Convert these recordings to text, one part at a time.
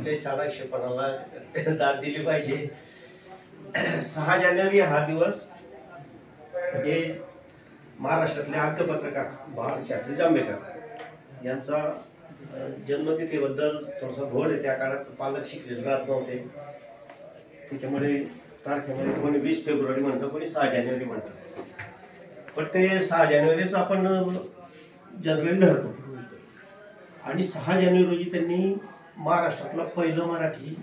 आमच्या चाणाक्षपणाला दाद दिली पाहिजे. 6 जानेवारी हा दिवस म्हणजे महाराष्ट्रातले आद्य पत्रकार बाळशास्त्री जांभेकर यांचा जन्मतिथीबद्दल थोडासा घोळ आहे. त्या काळात पालक शिकलेले राहत नव्हते, त्याच्यामुळे तारखेमध्ये कोणी 20 फेब्रुवारी म्हणतं, कोणी 6 जानेवारी म्हणतं. पण ते 6 जानेवारीच आपण जनरली धरतो. आणि 6 जानेवारी रोजी त्यांनी महाराष्ट्रातलं पहिलं मराठी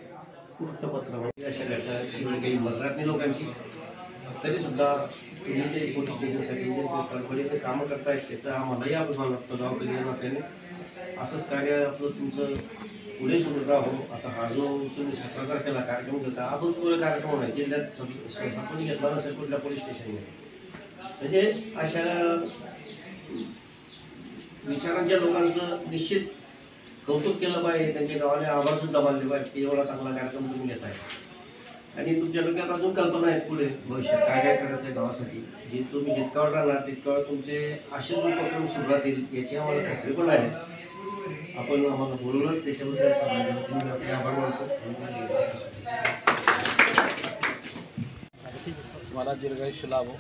वृत्तपत्र म्हणजे अशा घटना एवढी काही मराठी लोकांची तरी सुद्धा तुम्ही जे पोलीस स्टेशनसाठी जे कळकळीने कामं करतायत त्याचा आम्हालाही अभिमान वाटतो. गावकरी या नात्याने असंच कार्य आपलं तुमचं पुढे सुरू राहो. आता हा जो तुम्ही 17 तारखेला कार्यक्रम घेता, अभूतपूर्व कार्यक्रम होणार जिल्ह्यात कोणी घेतला नसेल कुठल्या पोलीस स्टेशनने. म्हणजे अशा विचारांच्या लोकांचं निश्चित कौतुक केलं पाहिजे. त्यांच्या गावाने आभार सुद्धा मानले पाहिजे की एवढा चांगला कार्यक्रम तुम्ही घेताय. आणि तुमच्या डोक्यात अजून कल्पना आहेत पुढे भविष्यात काय काय करायचं आहे गावासाठी. जे तुम्ही जितका वेळ राहणार तितका वेळ तुमचे असे उपक्रम सुरू राहतील याची आम्हाला खात्री पण आहे. आपण आम्हाला बोलवलं त्याच्याबद्दल तुम्ही आपले आभार मानतो. मला दीर्घायुष्य लाभो.